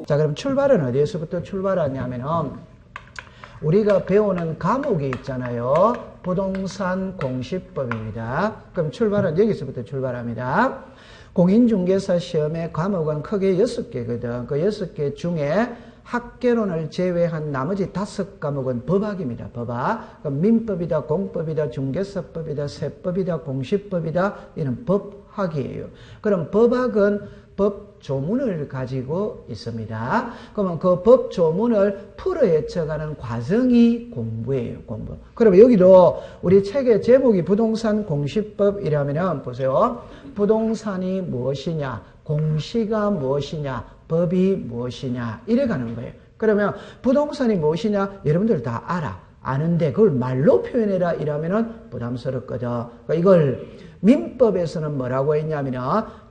자, 그럼 출발은 어디에서부터 출발하냐면은 우리가 배우는 과목이 있잖아요. 부동산 공시법입니다. 그럼 출발은 여기서부터 출발합니다. 공인중개사 시험의 과목은 크게 6개거든. 그 6개 중에 학개론을 제외한 나머지 5과목은 법학입니다. 법학. 그럼 민법이다, 공법이다, 중개사법이다, 세법이다, 공시법이다. 이는 법학이에요. 그럼 법학은 법조문을 가지고 있습니다. 그러면 그 법조문을 풀어 헤쳐가는 과정이 공부예요. 공부. 그러면 여기도 우리 책의 제목이 부동산 공시법이라면 보세요. 부동산이 무엇이냐, 공시가 무엇이냐, 법이 무엇이냐 이래 가는 거예요. 그러면 부동산이 무엇이냐 여러분들 다 알아. 아는데 그걸 말로 표현해라 이러면은 부담스럽거든. 그러니까 이걸 민법에서는 뭐라고 했냐면은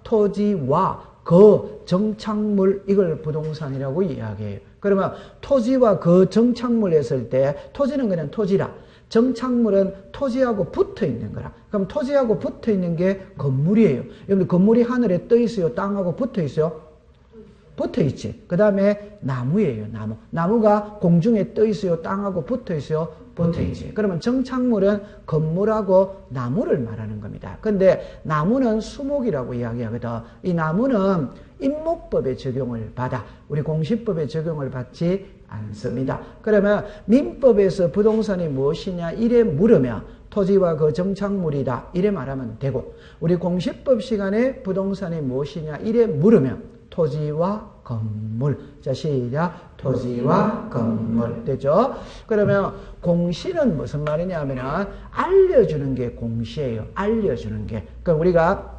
토지와 그 정착물 이걸 부동산이라고 이야기해요. 그러면 토지와 그 정착물 했을 때 토지는 그냥 토지라. 정착물은 토지하고 붙어 있는 거라. 그럼 토지하고 붙어 있는 게 건물이에요. 여러분 건물이 하늘에 떠 있어요? 땅하고 붙어 있어요? 붙어 있지. 그 다음에 나무예요. 나무. 나무가 공중에 떠 있어요? 땅하고 붙어 있어요? 붙어 있지. 그러면 정착물은 건물하고 나무를 말하는 겁니다. 근데 나무는 수목이라고 이야기하거든. 이 나무는 임목법의 적용을 받아. 우리 공시법의 적용을 받지 않습니다. 그러면 민법에서 부동산이 무엇이냐 이래 물으면 토지와 그 정착물이다 이래 말하면 되고, 우리 공시법 시간에 부동산이 무엇이냐 이래 물으면 토지와 건물. 자, 시작. 토지와 건물. 되죠? 그러면 공시는 무슨 말이냐면은 알려주는 게 공시예요. 알려주는 게. 그러니까 우리가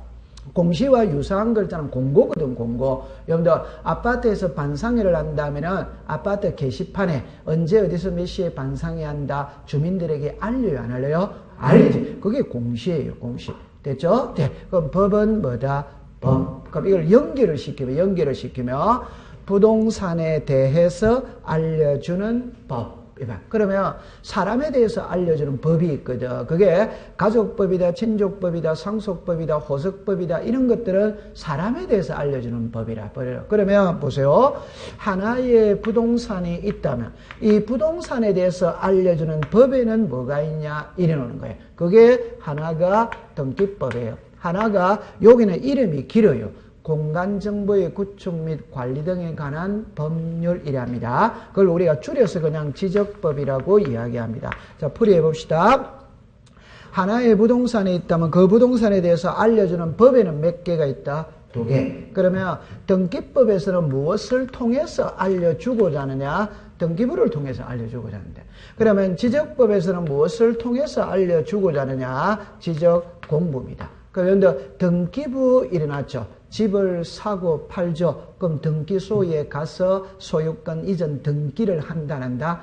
공시와 유사한 글자는 공고거든, 공고. 여러분들 아파트에서 반상회를 한다면은 아파트 게시판에 언제 어디서 몇 시에 반상회 한다 주민들에게 알려요, 안 알려요? 알리지. 그게 공시예요, 공시. 됐죠? 네. 그럼 법은 뭐다? 법. 그럼 이걸 연결을 시키면 부동산에 대해서 알려주는 법. 그러면 사람에 대해서 알려주는 법이 있거든. 그게 가족법이다, 친족법이다, 상속법이다, 호석법이다 이런 것들은 사람에 대해서 알려주는 법이라. 그러면 보세요. 하나의 부동산이 있다면 이 부동산에 대해서 알려주는 법에는 뭐가 있냐 이래 놓는 거예요. 그게 하나가 등기법이에요. 하나가 여기는 이름이 길어요. 공간정보의 구축 및 관리 등에 관한 법률이랍니다. 그걸 우리가 줄여서 그냥 지적법이라고 이야기합니다. 자, 풀이해 봅시다. 하나의 부동산이 있다면 그 부동산에 대해서 알려주는 법에는 몇 개가 있다? 2개. 그러면 등기법에서는 무엇을 통해서 알려주고자 하느냐? 등기부를 통해서 알려주고자 하는데, 그러면 지적법에서는 무엇을 통해서 알려주고자 하느냐? 지적공부입니다. 그런데 등기부 일어났죠. 집을 사고 팔죠. 그럼 등기소에 가서 소유권 이전 등기를 한다.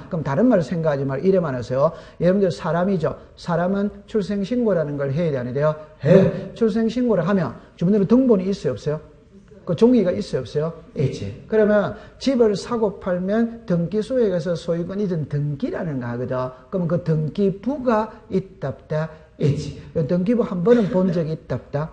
그럼 다른 말을 생각하지 말고 이래만 하세요. 여러분들 사람이죠. 사람은 출생신고라는 걸 해야 되는데요. 출생신고를 하면 주민들은 등본이 있어요, 없어요? 그 종이가 있어요, 없어요? 있지. 그러면 집을 사고 팔면 등기소에 가서 소유권 이전 등기라는 거 하거든. 그럼 그 등기부가 있답다. 있지. 등기부 한 번은 본 적이 있답다.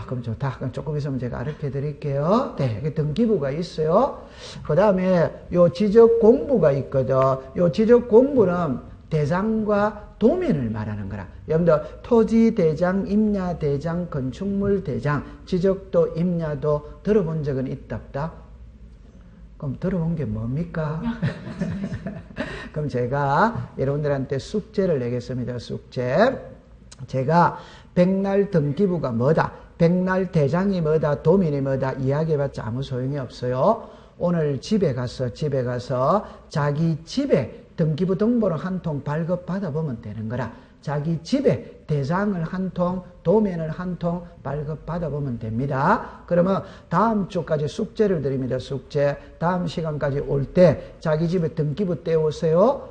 그럼 좋다. 그럼 조금 있으면 제가 가르쳐 드릴게요. 네, 등기부가 있어요. 그 다음에 요 지적 공부가 있거든. 요 지적 공부는 대장과 도면을 말하는 거라. 여러분들 토지 대장, 임야 대장, 건축물 대장, 지적도, 임야도 들어본 적은 있답다. 그럼 들어본 게 뭡니까? 그럼 제가 여러분들한테 숙제를 내겠습니다. 숙제. 제가 백날 등기부가 뭐다, 백날 대장이 뭐다, 도면이 뭐다 이야기해봤자 아무 소용이 없어요. 오늘 집에 가서 자기 집에 등기부 등본을 한 통 발급받아 보면 되는 거라. 자기 집에 대장을 한 통, 도면을 한 통 발급받아 보면 됩니다. 그러면 다음 주까지 숙제를 드립니다. 숙제. 다음 시간까지 올 때 자기 집에 등기부 떼오세요.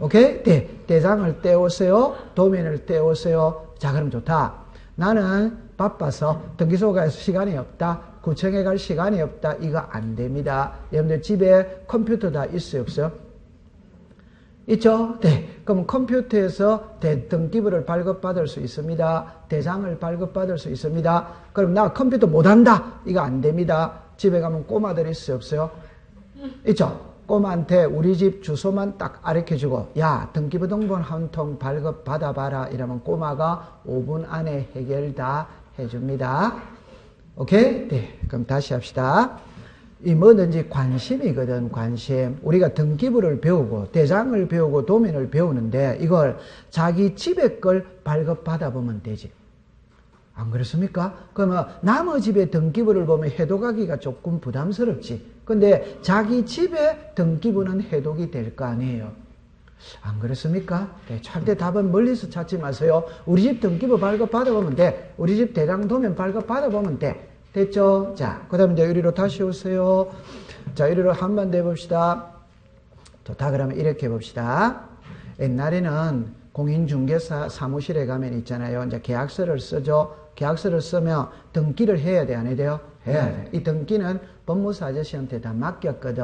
오케이? 네. 대장을 떼오세요. 도면을 떼오세요. 자, 그럼 좋다. 나는 바빠서 등기소 가서 시간이 없다. 구청에 갈 시간이 없다. 이거 안 됩니다. 여러분들 집에 컴퓨터 다 있어요, 없어요? 있죠? 네. 그럼 컴퓨터에서 등기부를 발급받을 수 있습니다. 대장을 발급받을 수 있습니다. 그럼 나 컴퓨터 못한다. 이거 안 됩니다. 집에 가면 꼬마들 있어요, 없어요? 있죠? 꼬마한테 우리 집 주소만 딱 알려주고, 야, 등기부등본 한 통 발급 받아봐라. 이러면 꼬마가 5분 안에 해결 다 해줍니다. 오케이? 네. 그럼 다시 합시다. 이 뭐든지 관심이거든, 관심. 우리가 등기부를 배우고, 대장을 배우고, 도면을 배우는데, 이걸 자기 집에 걸 발급 받아보면 되지. 안 그렇습니까? 그러면 남의 집에 등기부를 보면 해독하기가 조금 부담스럽지. 근데 자기 집에 등기부는 해독이 될 거 아니에요. 안 그렇습니까? 네, 절대 답은 멀리서 찾지 마세요. 우리 집 등기부 발급 받아보면 돼. 우리 집 대장 도면 발급 받아보면 돼. 됐죠? 자, 그 다음에 이제 이리로 다시 오세요. 자, 이리로 한 번 더 해봅시다. 좋다. 그러면 이렇게 해봅시다. 옛날에는 공인중개사 사무실에 가면 있잖아요. 이제 계약서를 쓰죠. 계약서를 쓰면 등기를 해야 돼, 안 해야 돼요? 해야 돼. 이 등기는 법무사 아저씨한테 다 맡겼거든.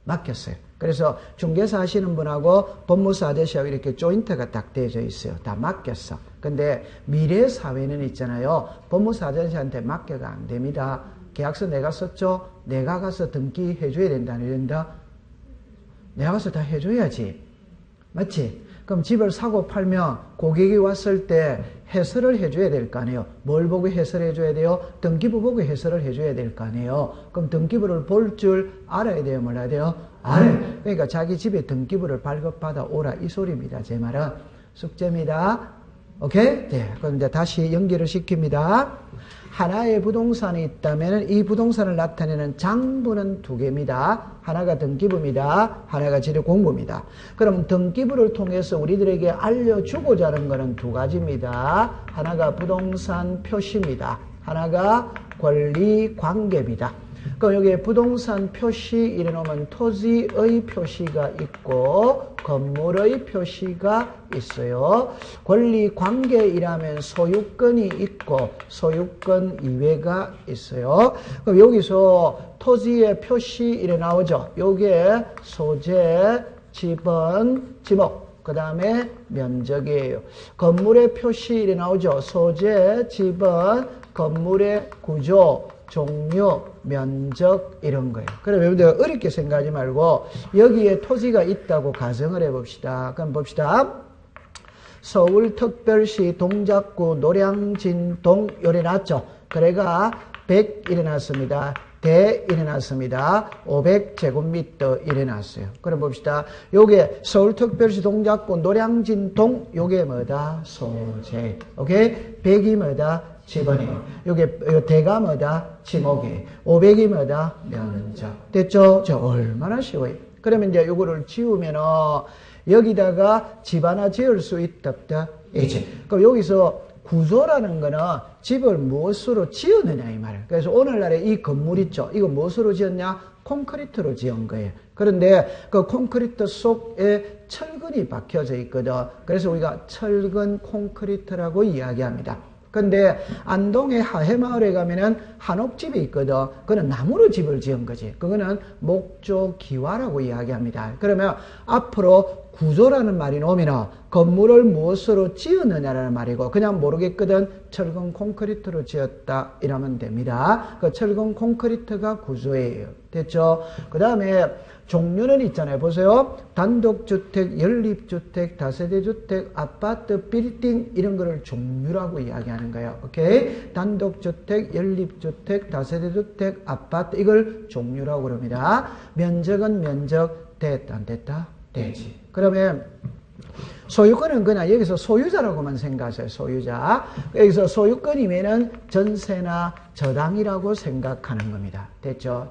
맡겼어요. 그래서 중개사 하시는 분하고 법무사 아저씨하고 이렇게 조인트가 딱 되어져 있어요. 다 맡겼어. 근데 미래 사회는 있잖아요. 법무사 아저씨한테 맡겨가 안 됩니다. 계약서 내가 썼죠? 내가 가서 등기 해줘야 된다, 안 된다? 내가 가서 다 해줘야지. 맞지? 그럼 집을 사고 팔면 고객이 왔을 때 해설을 해줘야 될 거 아니에요. 뭘 보고 해설해줘야 돼요? 등기부 보고 해설을 해줘야 될 거 아니에요. 그럼 등기부를 볼 줄 알아야 돼요? 몰라야 돼요? 알아요. 그러니까 자기 집에 등기부를 발급받아 오라 이 소리입니다. 제 말은 숙제입니다. 오케이? 네. 그럼 이제 다시 연결을 시킵니다. 하나의 부동산이 있다면 이 부동산을 나타내는 장부는 두 개입니다. 하나가 등기부입니다. 하나가 지리공부입니다. 그럼 등기부를 통해서 우리들에게 알려주고자 하는 것은 두 가지입니다. 하나가 부동산 표시입니다. 하나가 권리관계입니다. 그럼 여기에 부동산 표시 이래놓으면 토지의 표시가 있고 건물의 표시가 있어요. 권리관계이라면 소유권이 있고 소유권 이외가 있어요. 그럼 여기서 토지의 표시 이래 나오죠. 요게 소재, 지번, 지목, 그 다음에 면적이에요. 건물의 표시 이래 나오죠. 소재, 지번, 건물의 구조, 종류, 면적 이런 거예요. 그럼 여러분들 어렵게 생각하지 말고 여기에 토지가 있다고 가정을 해봅시다. 그럼 봅시다. 서울특별시 동작구 노량진동 요래 났죠. 그래가 100 일어났습니다. 대 일어났습니다. 500제곱미터 일어났어요. 그럼 봅시다. 요게 서울특별시 동작구 노량진동 요게 뭐다? 소재. 오케이? 100이 뭐다? 지번이에요. 요게 대가 뭐다? 지목이에요. 500이 뭐다? 면적. 됐죠? 저 얼마나 쉬워요. 그러면 이제 요거를 지우면은 여기다가 집 하나 지을 수 있다 없다? 있지. 그럼 여기서 구조라는 거는 집을 무엇으로 지었느냐 이 말이에요. 그래서 오늘날에 이 건물 있죠. 이거 무엇으로 지었냐? 콘크리트로 지은 거예요. 그런데 그 콘크리트 속에 철근이 박혀져 있거든. 그래서 우리가 철근 콘크리트라고 이야기합니다. 근데 안동의 하회마을에 가면은 한옥집이 있거든. 그거는 나무로 집을 지은 거지. 그거는 목조기와라고 이야기합니다. 그러면 앞으로 구조라는 말이 나오면 건물을 무엇으로 지었느냐라는 말이고 그냥 모르겠거든. 철근 콘크리트로 지었다 이러면 됩니다. 그 철근 콘크리트가 구조예요. 됐죠? 그 다음에 종류는 있잖아요. 보세요. 단독주택, 연립주택, 다세대주택, 아파트, 빌딩 이런 거를 종류라고 이야기하는 거예요. 오케이? 단독주택, 연립주택, 다세대주택, 아파트 이걸 종류라고 그럽니다. 면적은 면적 됐다 안 됐다? 되지. 그러면 소유권은 그냥 여기서 소유자라고만 생각하세요. 소유자. 여기서 소유권이면은 전세나 저당이라고 생각하는 겁니다. 됐죠?